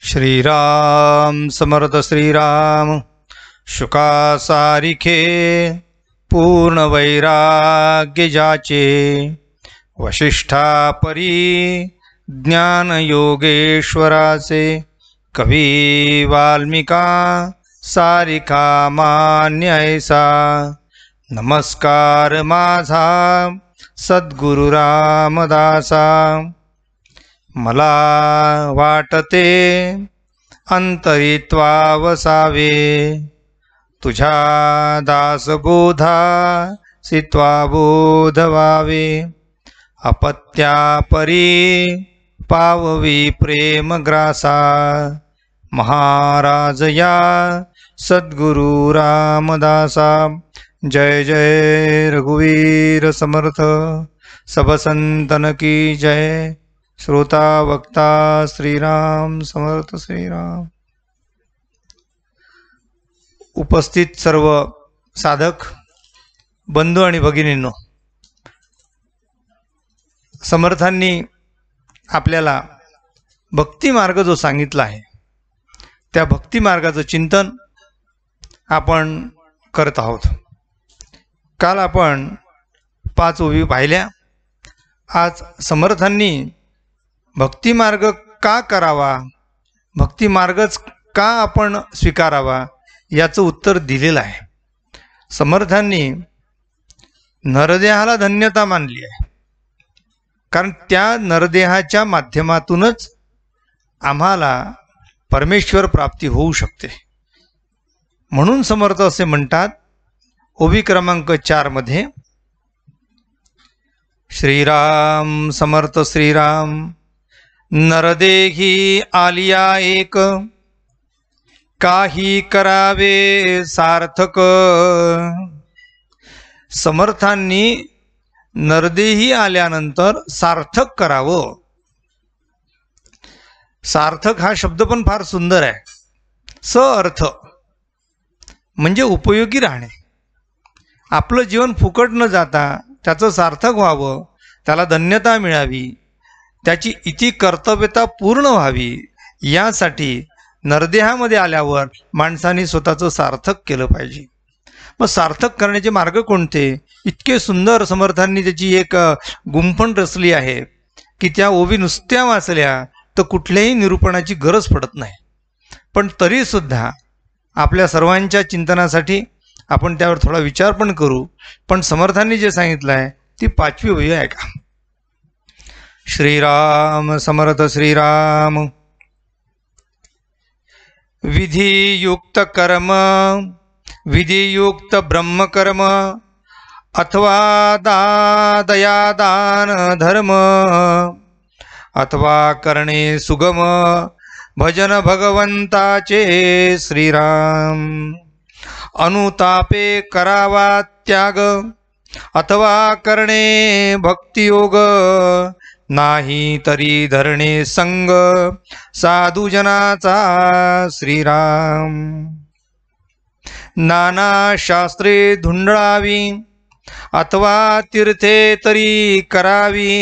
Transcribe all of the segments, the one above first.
श्रीराम समर्थ श्रीराम शुका सारिखे पूर्ण वैराग्य जाचे वशिष्ठा परी ज्ञान योगेश्वराचे कवी वाल्मिका सारिका मान्य ऐसा नमस्कार माझा सद्गुरु रामदासा मला वाटते अंतरित्वा वसावे तुझ्या दासबोधा सित्वा बोध व्हावे अपत्या परी पाववी प्रेम ग्रासा महाराज या सद्गुरु रामदासा। जय जय रघुवीर समर्थ सब संतन की जय। श्रोता वक्ता श्रीराम समर्थ श्रीराम। उपस्थित सर्व साधक बंधू आणि भगिनींनो, समर्थांनी आपल्याला भक्ती मार्ग जो सांगितला आहे त्या भक्ती मार्गाचं चिंतन आपण करत आहोत। काल आपण 5 ओवी पाहिल्या। आज समर्थांनी भक्ती मार्ग का करावा, भक्ती मार्गच का आपण स्वीकारावा याचं उत्तर दिलेलं आहे। समर्थांनी नरदेहाला धन्यता मानली आहे, कारण त्या नरदेहाच्या माध्यमातूनच आम्हाला परमेश्वर प्राप्ती होऊ शकते। म्हणून समर्थ असे म्हणतात ओवी क्रमांक 4 मध्ये, श्रीराम समर्थ श्रीराम नरदेही आलिया एक काही करावे सार्थक। समर्थांनी नरदेही आल्यानंतर सार्थक करावं। सार्थक हा शब्द पण फार सुंदर आहे। स अर्थ म्हणजे उपयोगी राहणे। आपलं जीवन फुकट न जाता त्याचं सार्थक व्हावं, त्याला धन्यता मिळावी, त्याची इति कर्तव्यता पूर्ण व्हावी, यासाठी नरदेहामध्ये आल्यावर माणसाने स्वतःचं सार्थक केलं पाहिजे। मग सार्थक करण्याचे मार्ग कोणते? इतके सुंदर समर्थांनी त्याची एक गुंफण रचली आहे की त्या ओवी नुसत्या वाचल्या तर कुठल्याही निरूपणाची गरज पडत नाही। पण तरीसुद्धा आपल्या सर्वांच्या चिंतनासाठी आपण त्यावर थोडा विचार पण करू। पण समर्थांनी जे सांगितलं आहे ती 5वी ओवी आहे का। श्रीराम समर्थ श्रीराम विधियुक्त कर्म विधियुक्त ब्रह्मकर्म अथवा दयादान धर्म अथवा करणे सुगम भजन भगवंताचे श्रीराम। अनुतापे करावा त्याग अथवा करणे भक्तियोग नाही तरी धरणे संग साधुजनाचा श्रीराम। नाना शास्त्रे धुंडळावी अथवा तीर्थे तरी करावी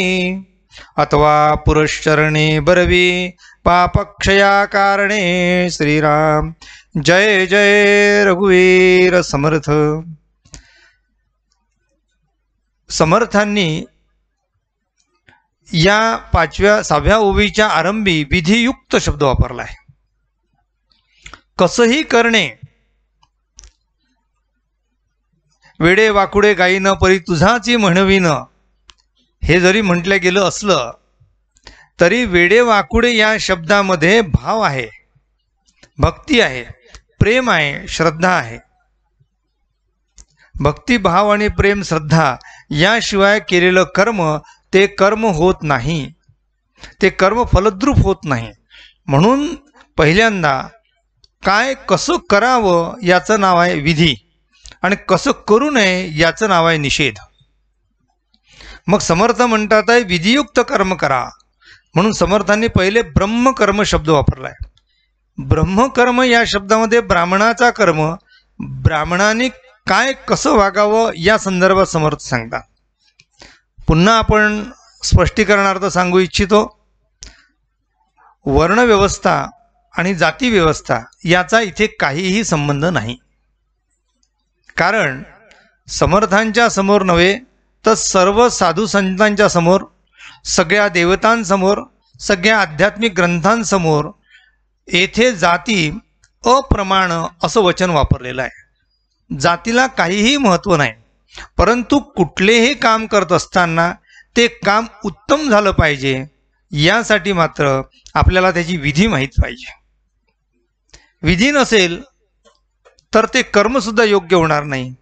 अथवा पुरश्चरणे बरवी पापक्षया कारणे श्रीराम। जय जय रघुवीर समर्थ। समर्थांनी या 6व्या ओवीच्या आरंभी विधियुक्त शब्द वापरला आहे। कसंही करणे, वेडे वाकुडे गाईन परी तुझाची म्हणवीन, हे जरी म्हटलं गेलं असलं तरी वेडे वाकुडे या शब्दामध्ये भाव आहे, भक्ती आहे, प्रेम आहे, श्रद्धा आहे। भक्ती, भाव आणि प्रेम, श्रद्धा याशिवाय केलेलं कर्म ते कर्म होत नाही, ते कर्म फलद्रूप होत नाही। म्हणून पहिल्यांदा काय कसं करावं याचं नाव आहे विधी, आणि कसं करू नये याचं नाव आहे निषेध। मग समर्थ म्हणतात आहे विधियुक्त कर्म करा, म्हणून समर्थांनी पहिले ब्रह्मकर्म शब्द वापरलाय। ब्रह्मकर्म या शब्दामध्ये ब्राह्मणाचा कर्म, ब्राह्मणाने काय कसं वागावं या संदर्भात समर्थ सांगतात। पुन्हा आपण स्पष्टीकरणार्थ सांगू इच्छितो, वर्णव्यवस्था आणि जाती व्यवस्था याचा इथे काहीही संबंध नाही. कारण समर्थांच्या समोर नव्हे तर सर्व साधू संतांच्या समोर, सगळ्या देवतांसमोर, सगळ्या आध्यात्मिक ग्रंथांसमोर येथे जाती अप्रमाण असं वचन वापरलेलं आहे. जातीला काहीही महत्त्व नाही, परंतु कुठलेही काम करत असताना ते काम उत्तम झालं पाहिजे यासाठी मात्र आपल्याला त्याची विधी माहीत पाहिजे. विधी नसेल तर ते कर्मसुद्धा योग्य होणार नाही.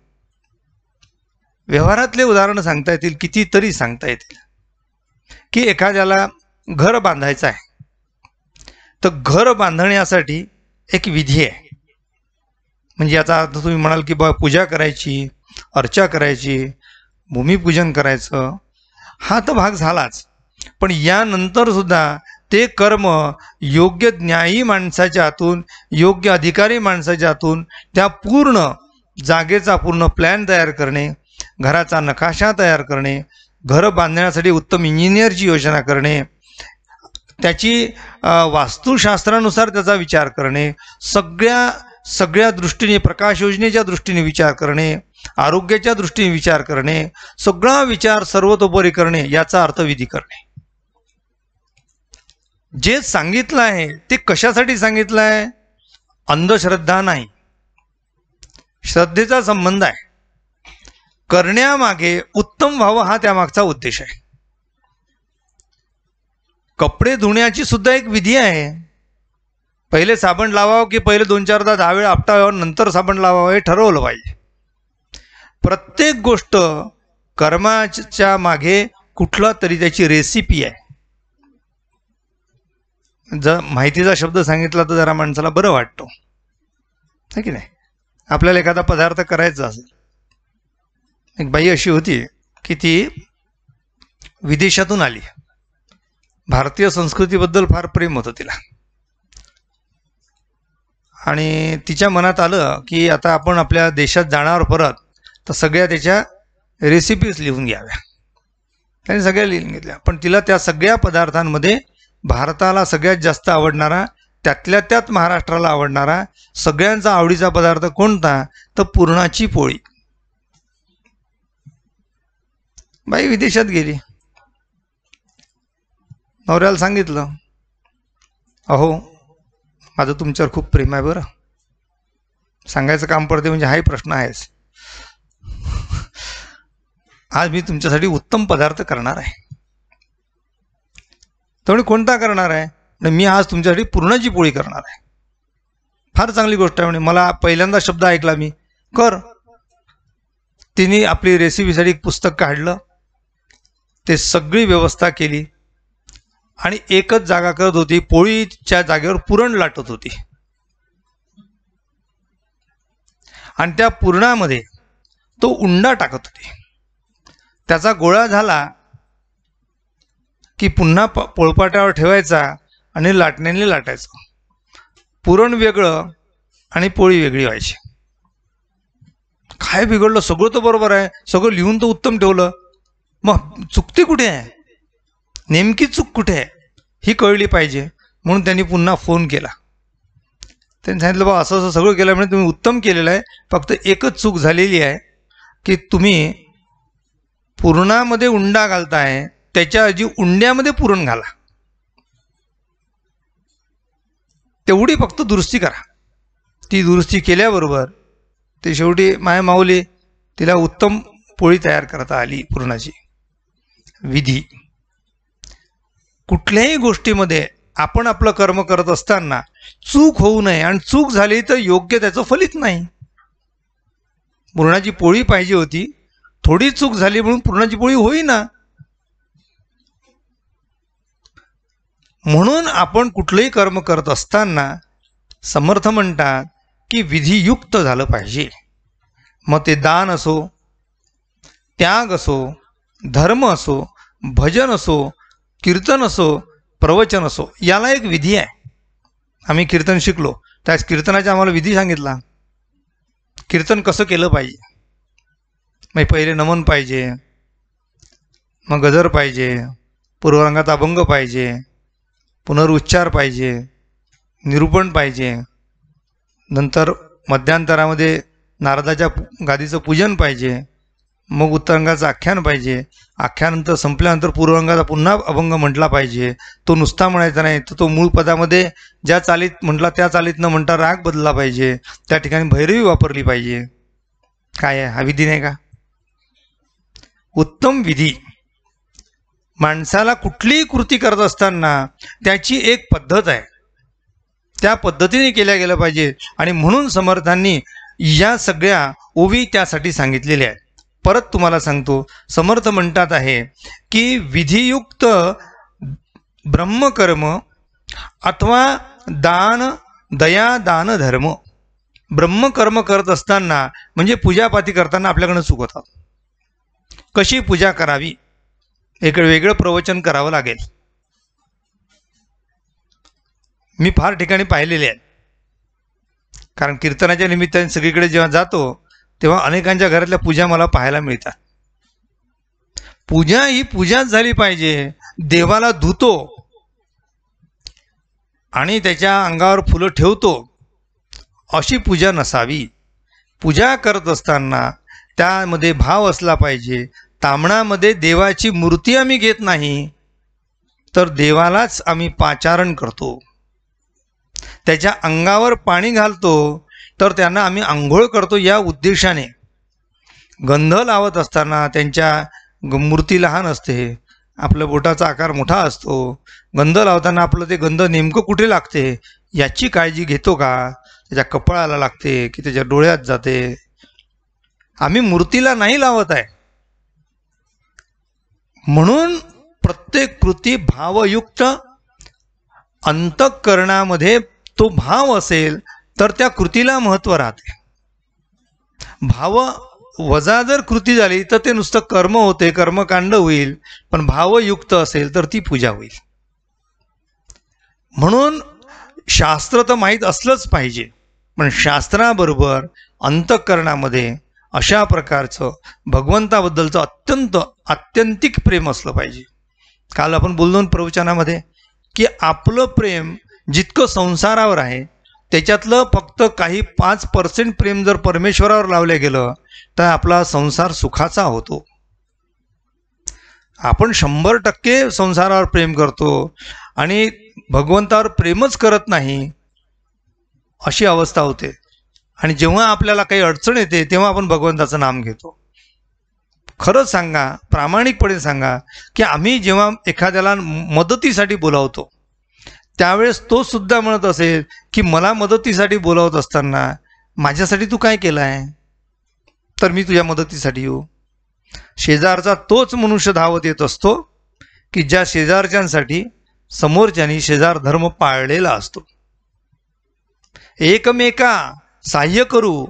व्यवहारातले उदाहरण सांगता येतील, कितीतरी सांगता येतील. की एखाद्याला घर बांधायचं आहे, तर घर बांधण्यासाठी एक विधी आहे. म्हणजे याचा अर्थ तुम्ही म्हणाल की बा पूजा करायची, अर्चा करायची, भूमिपूजन करायचं, हा तर भाग झालाच. पण यानंतर सुद्धा ते कर्म योग्य न्यायी माणसाच्या हातून, योग्य अधिकारी माणसाच्या हातून त्या पूर्ण जागेचा पूर्ण प्लॅन तयार करणे, घराचा नकाशा तयार करणे, घर बांधण्यासाठी उत्तम इंजिनियरची योजना करणे, त्याची वास्तुशास्त्रानुसार त्याचा विचार करणे, सगळ्या दृष्टीने, प्रकाश योजनेच्या दृष्टीने विचार करणे, आरोग्याच्या दृष्टीने विचार करणे, सगळा विचार सर्वतोपरी करणे, याचा अर्थ विधी करणे. जे सांगितलं आहे ते कशासाठी सांगितलं आहे? अंधश्रद्धा नाही, श्रद्धेचा संबंध आहे. करण्यामागे उत्तम व्हावं हा त्यामागचा उद्देश आहे. कपडे धुण्याची सुद्धा एक विधी आहे. पहिले साबण लावावं की पहिले 2-4दा 10 वेळा आपटावं नंतर साबण लावावं हे ठरवलं पाहिजे. प्रत्येक गोष्ट कर्माच्या मागे कुठला तरी त्याची रेसिपी आहे. जर माहितीचा शब्द सांगितला तर जरा माणसाला बरं वाटतं, है की नाही? आपल्याला एखादा पदार्थ करायचा असेल, एक बाई अशी होती की ती विदेशातून आली. भारतीय संस्कृतीबद्दल फार प्रेम होतं तिला, आणि तिच्या मनात आलं की आता आपण आपल्या देशात जाणार परत, तर सगळ्या त्याच्या रेसिपीज लिहून घ्याव्या. त्याने सगळ्या लिहून घेतल्या. पण तिला त्या सगळ्या पदार्थांमध्ये भारताला सगळ्यात जास्त आवडणारा, त्यातल्या त्यात महाराष्ट्राला आवडणारा सगळ्यांचा आवडीचा पदार्थ कोणता? तर पुरणाची पोळी. बाई विदेशात गेली. नवऱ्याला सांगितलं, अहो माझं तुमच्यावर खूप प्रेम आहे बरं. सांगायचं काम पडते म्हणजे हाही प्रश्न आहेच. आज मी तुमच्यासाठी उत्तम पदार्थ करणार आहे. त्यामुळे कोणता करणार आहे? मी आज तुमच्यासाठी पुरणाची पोळी करणार आहे. फार चांगली गोष्ट आहे म्हणे. मला पहिल्यांदा शब्द ऐकला मी, कर. तिने आपली रेसिपीसाठी एक पुस्तक काढलं, ते सगळी व्यवस्था केली आणि एकच जागा करत होती, पोळीच्या जागेवर पुरण लाटत होती. आणि त्या पुरणामध्ये तो उंडा टाकत होती. त्याचा गोळा झाला की पुन्हा पोळपाटावर ठेवायचा आणि लाटण्याने लाटायचं. पुरण वेगळं आणि पोळी वेगळी व्हायची. काय बिघडलं? सगळं तर बरोबर आहे, सगळं लिहून तर उत्तम ठेवलं, मग चुकते कुठे आहे? नेमकी चूक कुठे आहे ही कळली पाहिजे. म्हणून त्यांनी पुन्हा फोन केला. त्यांनी सांगितलं, बा असं असं सगळं केलं म्हणजे तुम्ही उत्तम केलेलं आहे, फक्त एकच चूक झालेली आहे की तुम्ही पुरणामध्ये उंडा घालताय, त्याच्या ऐवजी उंड्यामध्ये पुरण घाला. तेवढी फक्त दुरुस्ती करा. ती दुरुस्ती केल्याबरोबर ते शेवटी माय माऊली तिला उत्तम पोळी तयार करता आली. पुरणाची विधी. कुठल्याही गोष्टीमध्ये आपण आपलं कर्म करत असताना चूक होऊ नये, आणि चूक झाली तर योग्य त्याचं फलित नाही. पुरणाची पोळी पाहिजे होती, थोडी चूक झाली म्हणून पुरणाची पोळी होईना. म्हणून आपण कुठलंही कर्म करत असताना समर्थ म्हणतात की विधियुक्त झालं पाहिजे. मग ते दान असो, त्याग असो, धर्म असो, भजन असो, कीर्तन असो, प्रवचन असो, याला एक विधी आहे. आम्ही कीर्तन शिकलो, त्याच कीर्तनाचा आम्हाला विधी सांगितला. कीर्तन कसं केलं पाहिजे? मग पहिले नमन पाहिजे, मग गजर पाहिजे, पूर्वरंगात अभंग पाहिजे, पुनरुच्चार पाहिजे, निरूपण पाहिजे, नंतर मध्यांतरामध्ये नारदाच्या गादीचं पूजन पाहिजे, मग उत्तरांगाचं आख्यान पाहिजे, आख्यानंतर संपल्यानंतर पूर्वांगाचा पुन्हा अभंग म्हटला पाहिजे. तो नुसता म्हणायचा नाही, तर तो मूळ पदामध्ये ज्या चालीत म्हटला त्या चालीत न म्हणता राग बदलला पाहिजे, त्या ठिकाणी भैरवी वापरली पाहिजे. काय आहे हा विधी नाही का? उत्तम विधी. माणसाला कुठलीही कृती करत असताना त्याची एक पद्धत आहे, त्या पद्धतीने केल्या गेलं पाहिजे. आणि म्हणून समर्थांनी या सगळ्या ओवी त्यासाठी सांगितलेल्या आहेत. परत तुम्हाला सांगतो, समर्थ म्हणतात आहे की विधियुक्त ब्रह्मकर्म अथवा दान दया दान धर्म. ब्रह्मकर्म करत असताना म्हणजे पूजापाती करताना आपल्याकडनं चूक होतात. कशी पूजा करावी एक वेगळं प्रवचन करावं लागेल. मी फार ठिकाणी पाहिलेले आहेत, कारण कीर्तनाच्या निमित्ताने सगळीकडे जेव्हा जातो तेव्हा अनेकांच्या घरातल्या पूजा मला पाहायला मिळतात. पूजा ही पूजाच झाली पाहिजे. देवाला धुतो आणि त्याच्या अंगावर फुलं ठेवतो अशी पूजा नसावी. पूजा करत असताना त्यामध्ये भाव असला पाहिजे. तामणामध्ये देवाची मूर्ती आम्ही घेत नाही, तर देवालाच आम्ही पाचारण करतो. त्याच्या अंगावर पाणी घालतो, तर त्यांना आम्ही आंघोळ करतो या उद्देशाने. गंध लावत असताना त्यांच्या मूर्ती लहान असते, आपल्या बोटाचा आकार मोठा असतो. गंध लावताना आपलं ते गंध नेमकं कुठे लागते याची काळजी घेतो का? त्याच्या कपाळाला लागते की त्याच्या डोळ्यात जाते? आम्ही मूर्तीला नाही लावत आहे. म्हणून प्रत्येक कृती भावयुक्त, अंतःकरणामध्ये तो भाव असेल तर त्या कृतीला महत्त्व राहते. भाव वजा जर कृती झाली तर ते नुसतं कर्म होते, कर्मकांड होईल. पण भावयुक्त असेल तर ती पूजा होईल. म्हणून शास्त्र तर माहीत असलंच पाहिजे, पण शास्त्राबरोबर अंतःकरणामध्ये अशा प्रकारचं भगवंताबद्दलचं आत्यंतिक प्रेम असलं पाहिजे. काल आपण बोललो प्रवचनामध्ये की आपलं प्रेम जितकं संसारावर आहे त्याच्यातलं फक्त काही 5% प्रेम जर परमेश्वरावर लावलं गेलं तर आपला संसार सुखाचा होतो. आपण 100% संसारावर प्रेम करतो आणि भगवंतावर प्रेमच करत नाही अशी अवस्था होते. आणि जेव्हा आपल्याला काही अडचण येते तेव्हा आपण भगवंताचं नाम घेतो. खरंच सांगा, प्रामाणिकपणे सांगा की आम्ही जेव्हा एखाद्याला मदतीसाठी बोलावतो त्यावेळेस तो सुद्धा म्हणत असेल की मला मदतीसाठी बोलावत असताना माझ्यासाठी तू काय केलं आहे तर मी तुझ्या मदतीसाठी येऊ. शेजारचा तोच मनुष्य धावत येत असतो की ज्या शेजारच्यांसाठी समोरच्यानी शेजार धर्म पाळलेला असतो. एकमेका साह्य करू,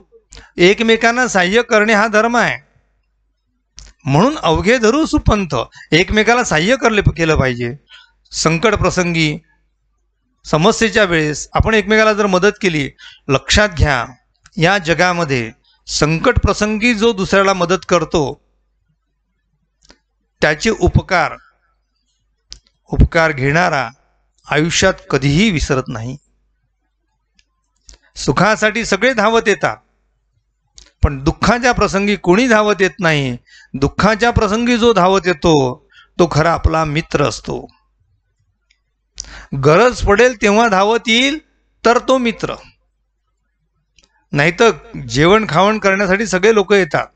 एकमेकांना साह्य करणे हा धर्म आहे. म्हणून अवघे धरू सुपंथ, एकमेकाला साह्य केलं पाहिजे. संकट प्रसंगी समस्येच्या वेळेस आपण एकमेकाला जर मदत केली, लक्षात घ्या या जगामध्ये संकट प्रसंगी जो दुसऱ्याला मदत करतो त्याचे उपकार घेणारा आयुष्यात कधीही विसरत नाही. सुखासाठी सगळे धावत येतात, पण दुःखाच्या प्रसंगी कोणी धावत येत नाही. दुःखाच्या प्रसंगी जो धावत येतो तो खरा आपला मित्र असतो. गरज पडेल तेव्हा धावत येईल तर तो मित्र, नाहीतर जेवण खावण करण्यासाठी सगळे लोक येतात.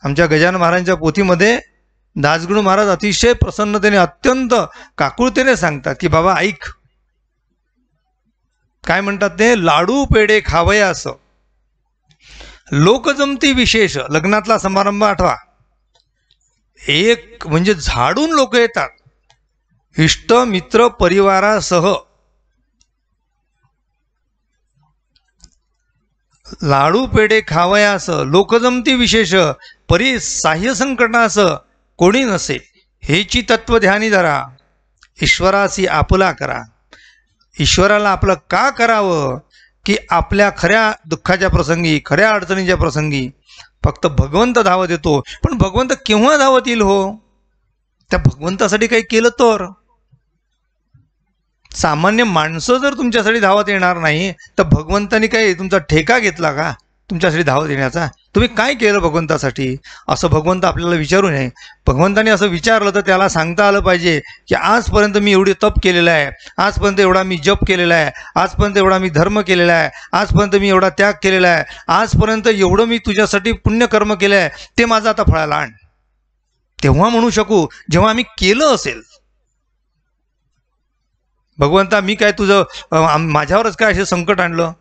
आमच्या गजानन महाराजांच्या पोथीमध्ये दासगुरु महाराज अतिशय प्रसन्नतेने, अत्यंत काकुळतेने सांगतात की बाबा ऐक, काय म्हणतात ते, लाडू पेढे खावयास लोकजमती विशेष. लग्नातला समारंभ आठवा, एक म्हणजे झाडून लोक येतात, इष्ट मित्र परिवारासह. लाडू पेढे खावयास लोकजमती विशेष, परी साह्य संकटास कोणी नसे. हेची तत्वध्यानी धरा, ईश्वरासी आपला करा. ईश्वराला आपलं का करावं की आपल्या खऱ्या दुःखाच्या प्रसंगी, खऱ्या अडचणीच्या प्रसंगी फक्त भगवंत धावत येतो. पण भगवंत केव्हा धावत येईल हो? त्या भगवंतासाठी काही केलं तर. सामान्य माणसं जर तुमच्यासाठी धावत येणार नाही तर भगवंतानी काय तुमचा ठेका घेतला का तुमच्यासाठी धावत येण्याचा? तुम्ही काय केलं भगवंतासाठी असं भगवंत आपल्याला विचारू नये. भगवंताने असं विचारलं तर त्याला सांगता आलं पाहिजे की आजपर्यंत मी एवढी तप केलेलं आहे, आजपर्यंत एवढा मी जप केलेला आहे, आजपर्यंत एवढा मी धर्म केलेला आहे, आजपर्यंत मी एवढा त्याग केलेला आहे, आजपर्यंत एवढं मी तुझ्यासाठी पुण्यकर्म केलं आहे, ते माझं आता फळाला आण. तेव्हा म्हणू शकू जेव्हा आम्ही केलं असेल. भगवंता मी काय तुझं माझ्यावरच काय असे संकट आणलं,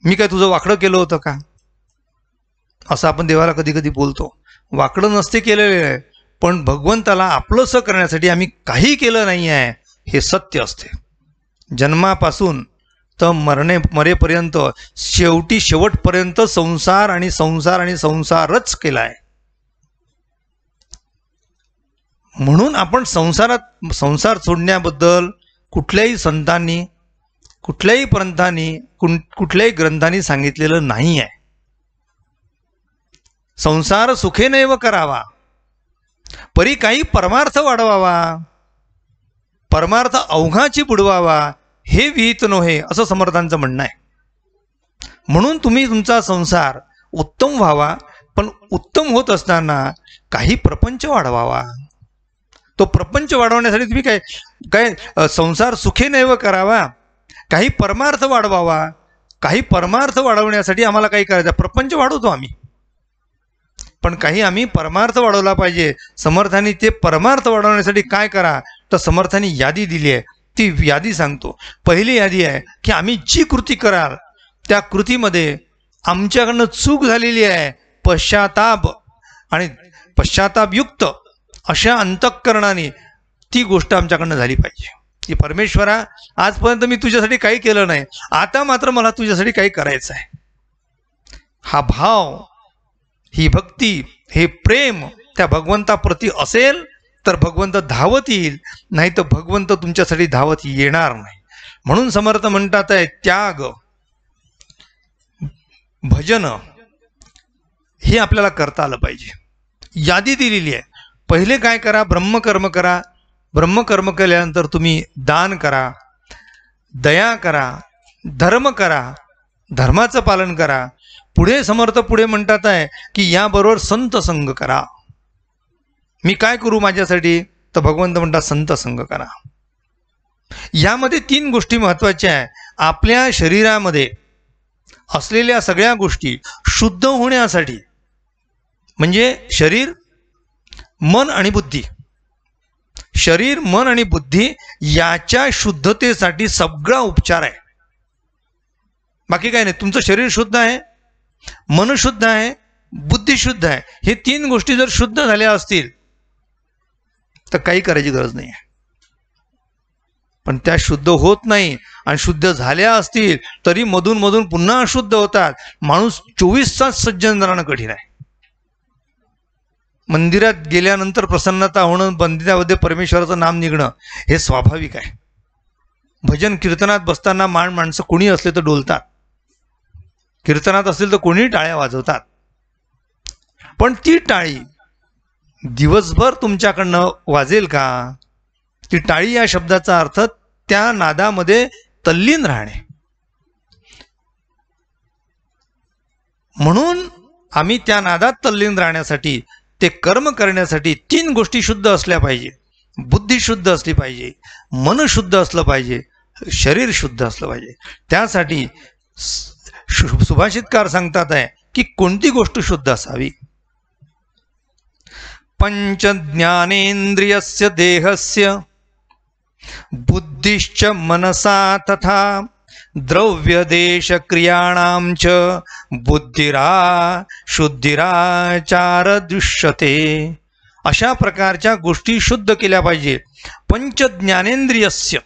मी काय तुझं वाकडं केलं होतं का, असं आपण देवाला कधी कधी बोलतो. वाकडं नसते केलेलं आहे, पण भगवंताला आपलंसं करण्यासाठी आम्ही काही केलं नाही आहे हे सत्य असते. जन्मापासून तर मरेपर्यंत शेवटी शेवटपर्यंत संसार आणि संसार आणि संसारच केला आहे. म्हणून आपण संसार सोडण्याबद्दल कुठल्याही संतांनी, कुठल्याही पंथांनी, कुठल्याही ग्रंथांनी सांगितलेलं नाही आहे. संसार सुखेनैव करावा, परी काही परमार्थ वाढवावा, परमार्थ अवघाची बुडवावा, हे विहित नोहे असं समर्थांचं म्हणणं आहे. म्हणून तुम्ही तुमचा संसार उत्तम व्हावा, पण उत्तम होत असताना काही प्रपंच वाढवावा. तो प्रपंच वाढवण्यासाठी तुम्ही काय संसार सुखेनैव करावा, काही परमार्थ वाढवावा. काही परमार्थ वाढवण्यासाठी आम्हाला काही करायचं, प्रपंच वाढवतो आम्ही, पण काही आम्ही परमार्थ वाढवला पाहिजे. समर्थांनी ते परमार्थ वाढवण्यासाठी काय करा तर समर्थांनी यादी दिली आहे. ती यादी सांगतो. पहिली यादी आहे की आम्ही जी कृती कराल त्या कृतीमध्ये आमच्याकडनं चूक झालेली आहे, पश्चाताप आणि पश्चातापयुक्त अशा अंतःकरणाने ती गोष्ट आमच्याकडनं झाली पाहिजे की परमेश्वरा आजपर्यंत मी तुझ्यासाठी काही केलं नाही, आता मात्र मला तुझ्यासाठी काही करायचं आहे. हा भाव, ही भक्ती, हे प्रेम त्या भगवंताप्रती असेल तर भगवंत धावत येईल, नाही तर भगवंत तुमच्यासाठी धावत येणार नाही. म्हणून समर्थ म्हणतात आहे त्याग, भजन हे आपल्याला करता आलं पाहिजे. यादी दिलेली आहे. पहिले काय करा, ब्रह्मकर्म करा. ब्रह्मकर्म केल्यानंतर तुम्ही दान करा, दया करा, धर्म करा, धर्माचं पालन करा. पुढे समर्थ पुढे म्हणतात आहे की याबरोबर संत संग करा. मी काय करू माझ्यासाठी तर भगवंत म्हणतात संत संग करा. यामध्ये 3 गोष्टी महत्त्वाच्या आहे. आपल्या शरीरामध्ये असलेल्या सगळ्या गोष्टी शुद्ध होण्यासाठी, म्हणजे शरीर, मन आणि बुद्धी, शरीर, मन आणि बुद्धी याच्या शुद्धतेसाठी सगळा उपचार आहे. बाकी काय नाही. तुमचं शरीर शुद्ध आहे, मन शुद्ध आहे, बुद्धी शुद्ध आहे. हे 3 गोष्टी जर शुद्ध झाल्या असतील तर काही करायची गरज नाही आहे. पण त्या शुद्ध होत नाही, आणि शुद्ध झाल्या असतील तरी मधून मधून पुन्हा अशुद्ध होतात. माणूस 24 तास सज्जन राहणं कठीण आहे. मंदिरात गेल्यानंतर प्रसन्नता होणं, मंदिरामध्ये परमेश्वराचं नाम निघणं हे स्वाभाविक आहे. भजन कीर्तनात बसताना माणसं कोणी असले तर डोलतात, कीर्तनात असतील तर कोणी टाळ्या वाजवतात. पण ती टाळी दिवसभर तुमच्याकडनं वाजेल का? ती टाळी या शब्दाचा अर्थ त्या नादामध्ये तल्लीन राहणे. म्हणून आम्ही त्या नादात तल्लीन राहण्यासाठी, ते कर्म करण्यासाठी 3 गोष्टी शुद्ध असल्या पाहिजे. बुद्धी शुद्ध असली पाहिजे, मन शुद्ध असलं पाहिजे, शरीर शुद्ध असलं पाहिजे. त्यासाठी सुभाषितकार सांगतात आहे की कोणती गोष्ट शुद्ध असावी. पंच ज्ञानेंद्रियस्य देहस्य बुद्धिश्च मनसा तथा द्रव्य देश क्रियाणां च बुद्धिरा शुद्धिराचार दृश्यते. अशा प्रकारच्या गोष्टी शुद्ध केल्या पाहिजे. पंच ज्ञानेंद्रियस्य,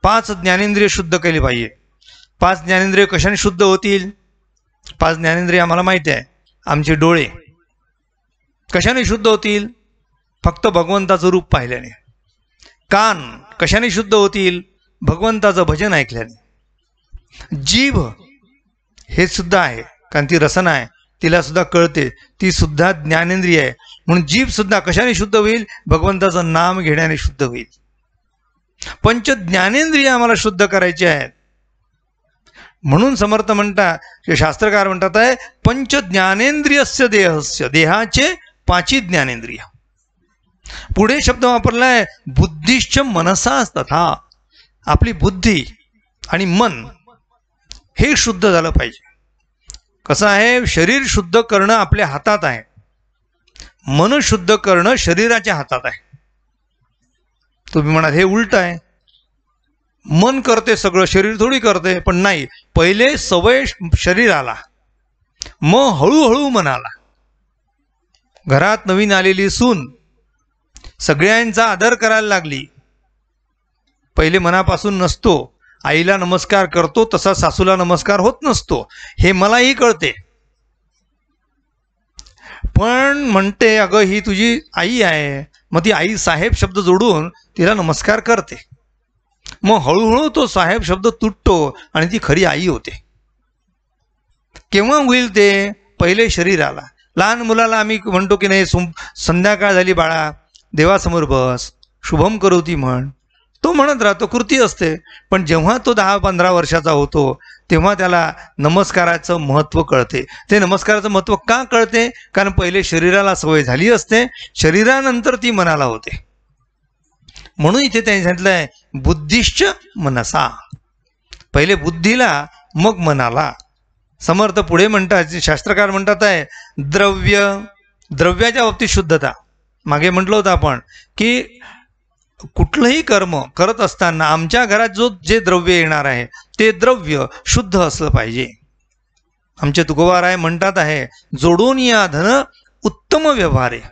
5 ज्ञानेंद्रिय शुद्ध केली पाहिजे. 5 ज्ञानेंद्रिय कशाने शुद्ध होतील? 5 ज्ञानेंद्रिय आम्हाला माहिती आहे. आमचे डोळे कशाने शुद्ध होतील? फक्त भगवंताचं रूप पाहिल्याने. कान कशाने शुद्ध होतील? भगवंताचं भजन ऐकल्याने. जीभ हे सुद्धा आहे, कारण ती रसना आहे, तिला सुद्धा कळते, ती सुद्धा ज्ञानेंद्रिय आहे. म्हणून जीभ सुद्धा कशाने शुद्ध होईल? भगवंताचं नाम घेण्याने शुद्ध होईल. पंच ज्ञानेंद्रिय आम्हाला शुद्ध करायचे आहेत. म्हणून समर्थ म्हणतात, शास्त्रकार म्हणतात आहे पंच ज्ञानेंद्रियस्य देहस्य, देहाचे 5 ज्ञानेंद्रिय. पुढे शब्द वापरलाय बुद्धिश्च मनसा तथा, आपली बुद्धी आणि मन हे शुद्ध झालं पाहिजे. कसं आहे, शरीर शुद्ध करणं आपल्या हातात आहे, मन शुद्ध करणं शरीराच्या हातात आहे. तुम्ही म्हणाल हे उलट आहे, मन करते सगळं, शरीर थोडी करते. पण नाही, पहिले सवय शरीराला, मग हळूहळू मनाला. घरात नवीन आलेली सून सगळ्यांचा आदर करायला लागली, पहिले मनापासून नसतो. आईला नमस्कार करतो तसा सासूला नमस्कार होत नसतो, हे मलाही कळते. पण म्हणते अगं ही तुझी आई आहे, मग ती आई साहेब शब्द जोडून तिला नमस्कार करते. मग हळूहळू तो साहेब शब्द तुटतो आणि ती खरी आई होते. केव्हा होईल ते? पहिले शरीराला. लहान मुलाला आम्ही म्हणतो की नाही, संध्याकाळ झाली बाळा, देवासमोर बस, शुभम करोती म्हण. तो म्हणत राहतो, कृती असते. पण जेव्हा तो 10-15 वर्षाचा होतो तेव्हा त्याला नमस्काराचं महत्त्व कळते. ते नमस्काराचं महत्त्व का कळते? कारण पहिले शरीराला सवय झाली असते, शरीरानंतर ती मनाला होते. म्हणून इथे त्यांनी सांगितलंय बुद्धिश्च मनसा, पहिले बुद्धीला मग मनाला. समर्थ पुढे म्हणतात, शास्त्रकार म्हणतात आहे द्रव्याच्या बाबतीत शुद्धता. मागे म्हटलं होतं आपण की कुठलंही कर्म करत असताना आमच्या घरात जे द्रव्य येणार आहे ते द्रव्य शुद्ध असलं पाहिजे. आमचे तुकोबाराय म्हणतात आहे, जोडून या धन उत्तम व्यवहार आहे.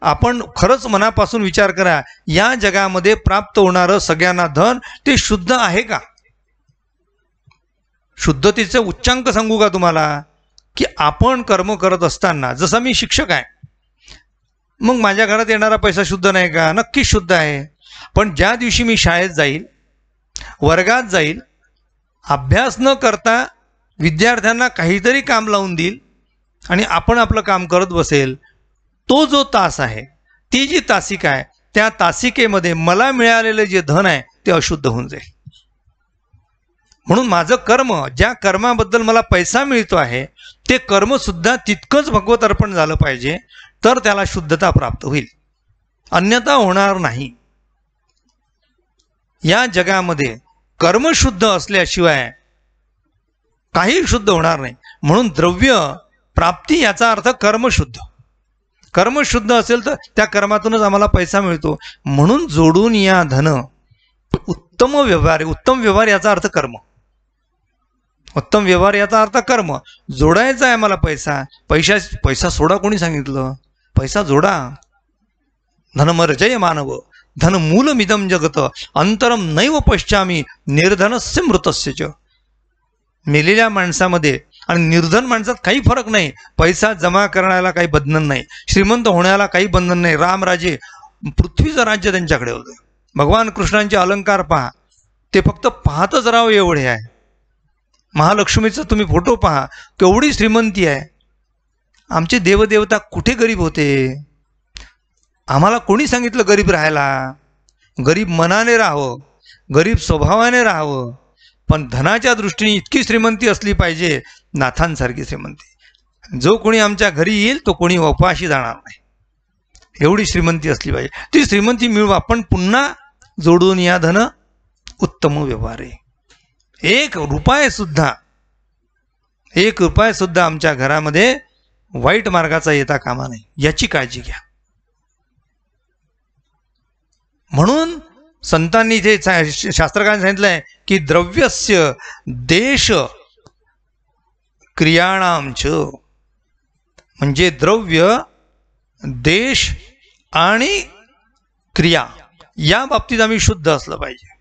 आपण खरंच मनापासून विचार करा, या जगामध्ये प्राप्त होणारं सगळ्यांना धन ते शुद्ध आहे का? शुद्धतेचं उच्चांक सांगू का तुम्हाला? की आपण कर्म करत असताना, जसा मी शिक्षक आहे, मग माझ्या घरात येणारा पैसा शुद्ध नाही का? नक्कीच शुद्ध आहे. पण ज्या दिवशी मी शाळेत जाईल, वर्गात जाईल, अभ्यास न करता विद्यार्थ्यांना काहीतरी काम लावून देईल आणि आपण आपलं काम करत बसेल, तो जो तास आहे, ती जी तासिका आहे, त्या तासिकेमध्ये मला मिळालेलं जे धन आहे ते अशुद्ध होऊन जाईल. म्हणून माझं कर्म, ज्या कर्माबद्दल मला पैसा मिळतो आहे, ते कर्म सुद्धा तितकंच भगवत अर्पण झालं पाहिजे, तर त्याला शुद्धता प्राप्त होईल, अन्यथा होणार नाही. या जगामध्ये कर्म शुद्ध असल्याशिवाय काही शुद्ध होणार नाही. म्हणून द्रव्य प्राप्ती याचा अर्थ कर्म शुद्ध. कर्म शुद्ध असेल तर त्या कर्मातूनच आम्हाला पैसा मिळतो. म्हणून जोडून या धन उत्तम व्यवहार. उत्तम व्यवहार याचा अर्थ कर्म. उत्तम व्यवहार याचा अर्थ कर्म. जोडायचा आहे मला पैसा. पैसा सोडा कोणी सांगितलं? पैसा जोडा. धनमर्जय मानव धन मूलमिदं जगत अंतरम नैव पश्चामी निर्धनस्य मृतस्य च. मेलेल्या माणसामध्ये आणि निर्धन माणसात काही फरक नाही. पैसा जमा करण्याला काही बंधन नाही, श्रीमंत होण्याला काही बंधन नाही. रामराजे, पृथ्वीचं राज्य त्यांच्याकडे होतं. भगवान कृष्णांचे अलंकार पहा, ते फक्त पाहतच राहावं एवढे आहे. महालक्ष्मीचा तुम्ही फोटो पहा, केवढी श्रीमंती आहे. आमचे देवदेवता कुठे गरीब होते? आम्हाला कोणी सांगितलं गरीब राहायला? गरीब मनाने राहावं, गरीब स्वभावाने राहावं, पण धनाच्या दृष्टीने इतकी श्रीमंती असली पाहिजे, नाथांसारखी श्रीमंती. जो कोणी आमच्या घरी येईल तो कोणी उपाशी जाणार नाही, एवढी श्रीमंती असली पाहिजे. ती श्रीमंती मिळवा. आपण पुन्हा जोडून या धन उत्तम व्यवहार आहे. एक रुपये सुद्धा आमच्या घरामध्ये वाईट मार्गाचा येता कामा नाही, याची काळजी घ्या. म्हणून संतांनी इथे शास्त्रकारांनी सांगितलंय की द्रव्यस्य देश क्रियाणांच, म्हणजे द्रव्य, देश आणि क्रिया या बाबतीत आम्ही शुद्ध असलं पाहिजे.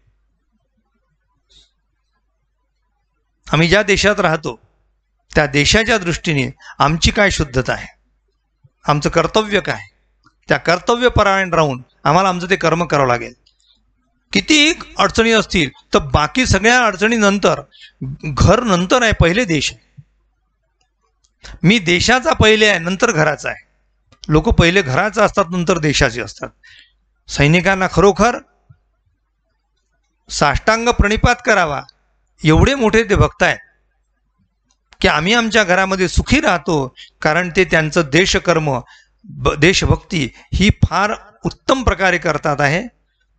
आम्ही ज्या देशात राहतो त्या देशाच्या दृष्टीने आमची काय शुद्धता आहे, आमचं कर्तव्य काय, त्या कर्तव्यपरायण राहून आम्हाला आमचं ते कर्म करावं लागेल. किती अडचणी असतील तर बाकी सगळ्या अडचणी नंतर, घर नंतर आहे, पहिले देश आहे. मी देशाचा पहिले आहे, नंतर घराचा आहे. लोक पहिले घराचा असतात, नंतर देशाचे असतात. सैनिकांना खरोखर साष्टांग प्रणिपात करावा, एवढे मोठे ते भक्त आहेत की आम्ही आमच्या घरामध्ये सुखी राहतो, कारण ते त्यांचं देशकर्म देशभक्ती ही फार उत्तम प्रकारे करतात आहे.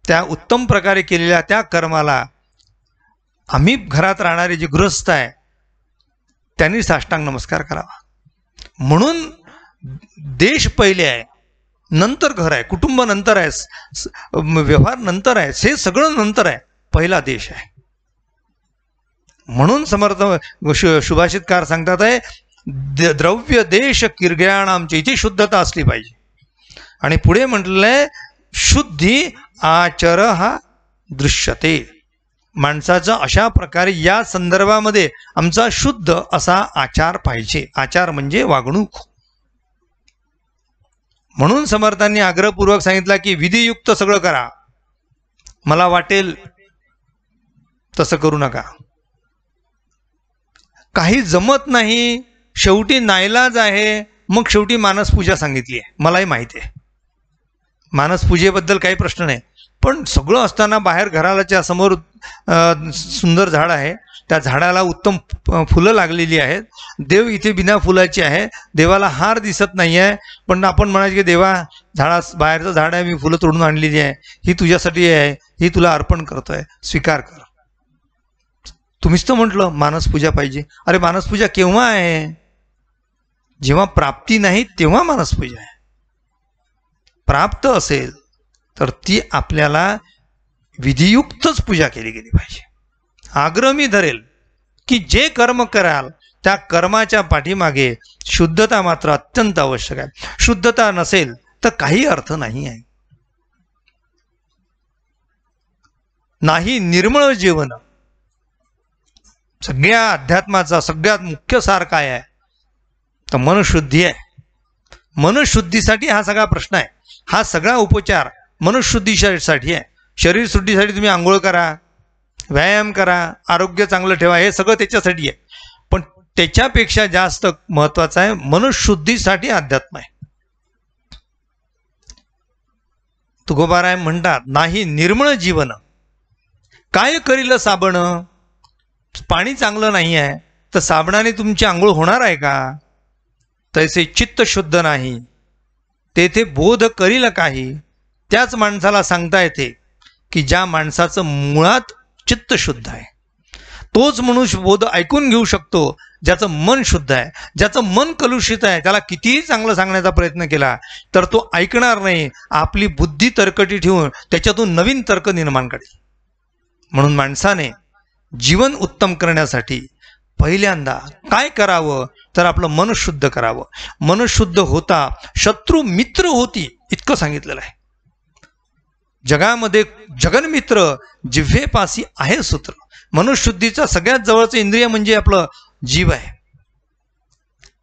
त्या उत्तम प्रकारे केलेल्या त्या कर्माला आम्ही घरात राहणारे जे गृहस्थ आहे त्यांनी साष्टांग नमस्कार करावा. म्हणून देश पहिले आहे, नंतर घर आहे, कुटुंब नंतर आहे, व्यवहार नंतर आहे, हे सगळं नंतर आहे, पहिला देश आहे. म्हणून समर्थ सुभाषितकार सांगतात आहे, द्रव्य देश किर्ग्याणामची इथे शुद्धता असली पाहिजे. आणि पुढे म्हटलेलं आहे, शुद्धी आचर हा दृश्यते. माणसाचा अशा प्रकारे या संदर्भामध्ये आमचा शुद्ध असा आचार पाहिजे. आचार म्हणजे वागणूक. म्हणून समर्थांनी आग्रहपूर्वक सांगितला की विधियुक्त सगळं करा, मला वाटेल तसं करू नका. काही जमत नाही, शेवटी नाईलाज आहे, मग शेवटी मानसपूजा सांगितली आहे. मलाही माहिती आहे मानसपूजेबद्दल काही प्रश्न नाही, पण सगळं असताना बाहेर घराच्या समोर सुंदर झाड आहे, त्या झाडाला उत्तम फुलं लागलेली आहेत, देव इथे बिना फुलाची आहे, देवाला हार दिसत नाही आहे, पण आपण म्हणायचे की देवा बाहेरचं झाड आहे, मी फुलं तोडून आणलेली आहे, ही तुझ्यासाठी आहे, ही तुला अर्पण करतोय, स्वीकार कर. तुम्हीच तर म्हटलं मानसपूजा पाहिजे. अरे मानसपूजा केव्हा आहे? जेव्हा प्राप्ती नाही तेव्हा मानसपूजा आहे. प्राप्त असेल तर ती आपल्याला विधियुक्तच पूजा केली गेली पाहिजे. आग्रह मी धरेल की जे कर्म कराल त्या कर्माच्या पाठीमागे शुद्धता मात्र अत्यंत आवश्यक आहे. शुद्धता नसेल तर काही अर्थ नाही आहे. नाही निर्मळ जीवन. सगळ्या अध्यात्माचा सगळ्यात मुख्य सार काय आहे तर मनशुद्धी आहे. मनशुद्धीसाठी हा सगळा प्रश्न आहे. हा सगळा उपचार मनशुद्धीसाठी आहे. शरीर शुद्धीसाठी तुम्ही आंघोळ करा, व्यायाम करा, आरोग्य चांगलं ठेवा, हे सगळं त्याच्यासाठी आहे. पण त्याच्यापेक्षा जास्त महत्वाचं आहे मनशुद्धीसाठी अध्यात्म आहे. तुकोबाराय म्हणतात, नाही निर्मळ जीवन काय करील साबण. पाणी चांगलं नाही आहे तर साबणाने तुमची आंघोळ होणार आहे का? तैसे चित्त शुद्ध नाही तेथे बोध करील काही. त्याच माणसाला सांगता येते की ज्या माणसाचं मुळात चित्त शुद्ध आहे, तोच मनुष्य बोध ऐकून घेऊ शकतो ज्याचं मन शुद्ध आहे. ज्याचं मन कलुषित आहे त्याला कितीही चांगलं सांगण्याचा प्रयत्न केला तर तो ऐकणार नाही, आपली बुद्धी तरकटी ठेवून त्याच्यातून नवीन तर्क निर्माण करेल. म्हणून माणसाने जीवन उत्तम करण्यासाठी पहिल्यांदा काय करावं तर आपलं मन शुद्ध करावं. मन शुद्ध होता शत्रू मित्र होती इतकं सांगितलेलं आहे. जगामध्ये जगन्मित्र जिव्हेपासी आहे सूत्र. मनुशुद्धीचा सगळ्यात जवळचं इंद्रिय म्हणजे आपलं जीव आहे.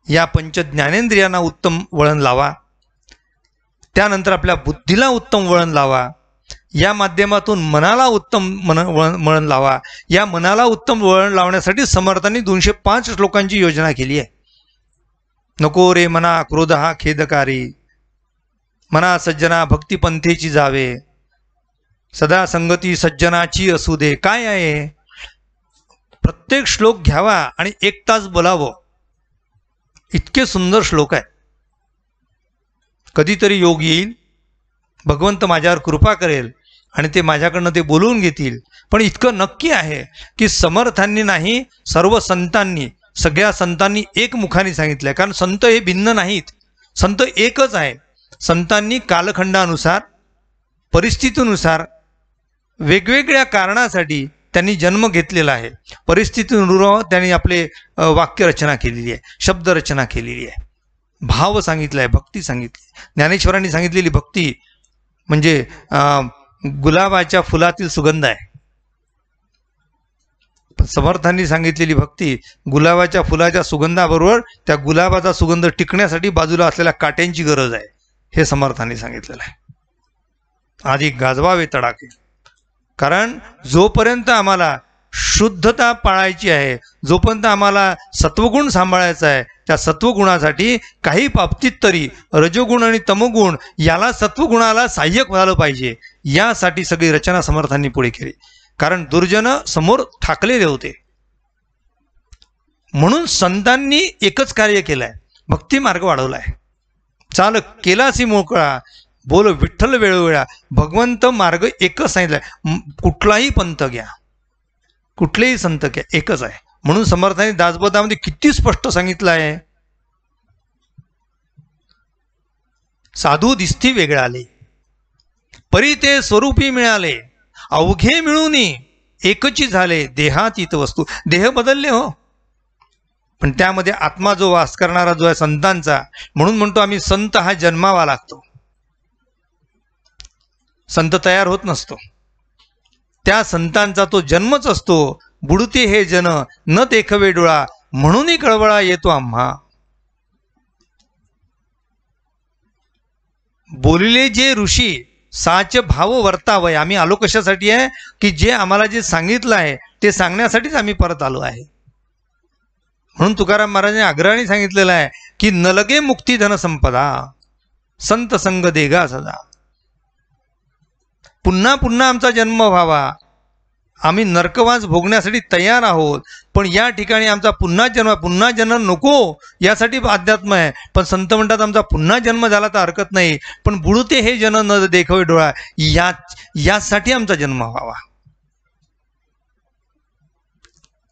या पंच ज्ञानेंद्रियांना उत्तम वळण लावा, त्यानंतर आपल्या बुद्धीला उत्तम वळण लावा, या माध्यमातून मनाला उत्तम वळण लावा. या मनाला उत्तम वळण लावण्यासाठी समर्थांनी 205 श्लोकांची योजना केली आहे. नको रे मना क्रोध हा खेदकारी, मना सज्जना भक्तिपंथेची जावे, सदा संगती सज्जनाची असू दे. काय आहे? प्रत्येक श्लोक घ्यावा आणि 1 तास बोलावं. इतके सुंदर श्लोक आहेत. कधीतरी योग येईल, भगवंत माझ्यावर कृपा करेल आणि ते माझ्याकडनं ते बोलवून घेतील. पण इतकं नक्की आहे की समर्थांनी नाही, सर्व संतांनी, सगळ्या संतांनी एक मुखाने सांगितलंय. कारण संत हे भिन्न नाहीत, संत एकच आहे. संतांनी कालखंडानुसार, परिस्थितीनुसार, वेगवेगळ्या कारणासाठी त्यांनी जन्म घेतलेला आहे. परिस्थितीनुसार त्यांनी आपले वाक्यरचना केलेली आहे, शब्दरचना केलेली आहे, भाव सांगितला आहे, भक्ती सांगितली. ज्ञानेश्वरांनी सांगितलेली भक्ती म्हणजे गुलाबाच्या फुलातील सुगंध आहे. समर्थांनी सांगितलेली भक्ती गुलाबाच्या फुलाच्या सुगंधाबरोबर त्या गुलाबाचा सुगंध टिकण्यासाठी बाजूला असलेल्या काट्यांची गरज आहे, हे समर्थांनी सांगितलेलं आहे. आधी गाजवावे तडाखे. कारण जोपर्यंत आम्हाला शुद्धता पाळायची आहे, जोपर्यंत आम्हाला सत्वगुण सांभाळायचा आहे, त्या सत्वगुणासाठी काही बाबतीत तरी रजोगुण आणि तमोगुण याला सत्वगुणाला सहाय्यक झालं पाहिजे, यासाठी सगळी रचना समर्थांनी पुढे केली. कारण दुर्जन समोर ठाकलेले होते. म्हणून संतांनी एकच कार्य केलंय, भक्ती मार्ग वाढवलाय. चाल केलासी मोकळा, बोल विठ्ठल वेळोवेळा. भगवंत मार्ग एकच सांगितलाय. कुठलाही पंथ घ्या, कुठलेही संत घ्या, एकच आहे. म्हणून समर्थांनी दासबोधामध्ये किती स्पष्ट सांगितलं आहे, साधू दिसती वेगळे आले, परी ते स्वरूपी मिळाले, अवघे मिळून एकची झाले, देहातीत वस्तू. देह बदलले हो, पण त्यामध्ये आत्मा जो वास करणारा जो आहे संतांचा, म्हणून म्हणतो आम्ही संत हा जन्मावा लागतो, संत तयार होत नसतो. त्या संतांचा तो जन्मच असतो. बुडते हे जन न देखवे डोळा, म्हणूनही कळवळा येतो आम्हा. बोलिले जे ऋषी साच भाव वर्तावय. आम्ही आलो कशासाठी आहे की जे आम्हाला जे सांगितलं आहे ते सांगण्यासाठीच आम्ही परत आलो आहे. म्हणून तुकाराम महाराजांनी आग्रहाने सांगितलेलं आहे की न लगे मुक्ती धन संपदा, संत संग देगा सदा. पुन्हा पुन्हा आमचा जन्म व्हावा, आम्ही नरकवास भोगण्यासाठी तयार आहोत, पण या ठिकाणी आमचा पुन्हा जन्म नको, यासाठी अध्यात्म आहे. पण संत म्हणतात आमचा पुन्हा जन्म झाला तर हरकत नाही, पण बुडते हे जन न देखवे डोळा, यासाठी आमचा जन्म व्हावा.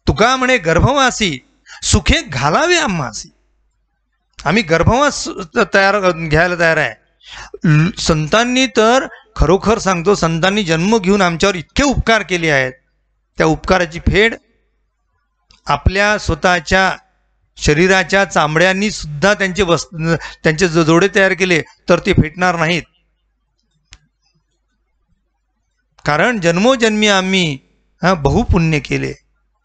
तुका म्हणे गर्भवासी सुखे घालावे आम्हासी. आम्ही गर्भवास घ्यायला तयार आहे. संतांनी तर खरोखर सांगतो, संतांनी जन्म घेऊन आमच्यावर इतके उपकार केले आहेत, त्या उपकाराची फेड आपल्या स्वतःच्या शरीराच्या चामड्यांनी सुद्धा त्यांचे जोडे तयार केले तर ते फेटणार नाहीत. कारण जन्मोजन्मी आम्ही बहुपुण्य केले,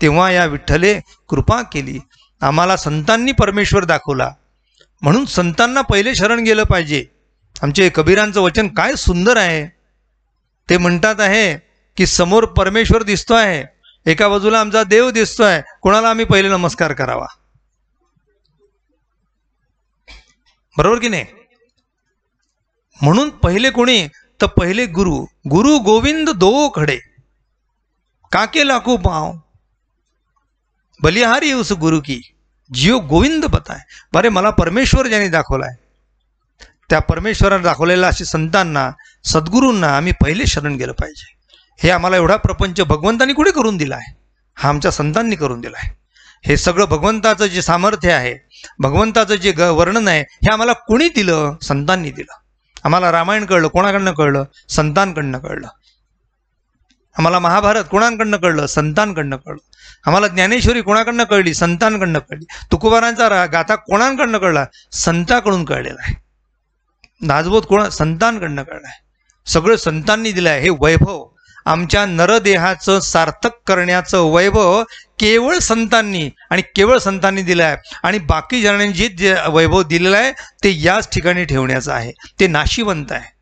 तेव्हा या विठ्ठले कृपा केली. आम्हाला संतांनी परमेश्वर दाखवला, म्हणून संतांना पहिले शरण गेलं पाहिजे. आमचे कबीरांचं वचन काय सुंदर आहे. ते म्हणतात आहे की समोर परमेश्वर दिसतो आहे, एका बाजूला आमचा देव दिसतोय, कोणाला आम्ही पहिले नमस्कार करावा? बरोबर की नाही? म्हणून पहिले कोणी तर पहिले गुरु. गुरु गोविंद दो खडे काके लाखो पाव, बलिहारी उस गुरु की जियो गोविंद बताय. बरे मला परमेश्वर ज्याने दाखवलाय, त्या परमेश्वराने दाखवलेल्या अशी संतांना, सद्गुरूंना आम्ही पहिले शरण गेलं पाहिजे. हे आम्हाला एवढा प्रपंच भगवंतांनी कुठे करून दिला आहे? हा आमच्या संतांनी करून दिला आहे. हे सगळं भगवंताचं जे सामर्थ्य आहे, भगवंताचं जे वर्णन आहे, हे आम्हाला कोणी दिलं? संतांनी दिलं. आम्हाला रामायण कळलं, कोणाकडनं कळलं? संतांकडनं कळलं. आम्हाला महाभारत कोणाकडनं कळलं? संतांकडनं कळलं. आम्हाला ज्ञानेश्वरी कोणाकडनं कळली? संतांकडनं कळली. तुकोबारांचा गाथा कोणाकडनं कळला? संतांकडून कळलेला आहे. दासबोध संतांकडनं कळलं आहे. सगळं संतांनी दिलं आहे. हे वैभव, आमच्या नरदेहाचं सार्थक करण्याचं वैभव केवळ संतांनी आणि केवळ संतांनी दिलं आहे. आणि बाकी जणांनी जे वैभव दिलेलं आहे ते याच ठिकाणी ठेवण्याचं आहे. ते नाशिवंत आहे.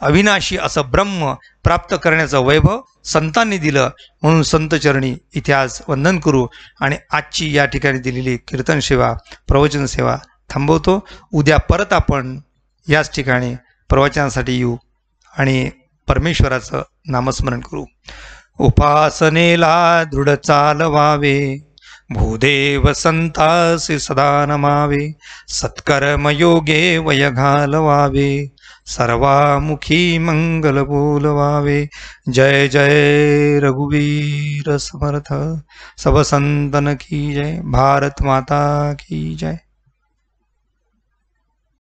अविनाशी असं ब्रह्म प्राप्त करण्याचं वैभव संतांनी दिलं. म्हणून संतचरणी इथे आज वंदन करू आणि आजची या ठिकाणी दिलेली कीर्तन सेवा, प्रवचन सेवा थांबवतो. उद्या परत आपण याच ठिकाणी प्रवचनासाठी येऊ आणि परमेश्वराचं नामस्मरण करू. उपासनेला दृढ चालवावे, भूदेव संतासी सदा नमावे. सत्कर्म योगे वय घालवावे, सर्वामुखी मंगल बोलवावे. जय जय रघुवीर समर्थ. सब संतन की जय. भारत माता की जय.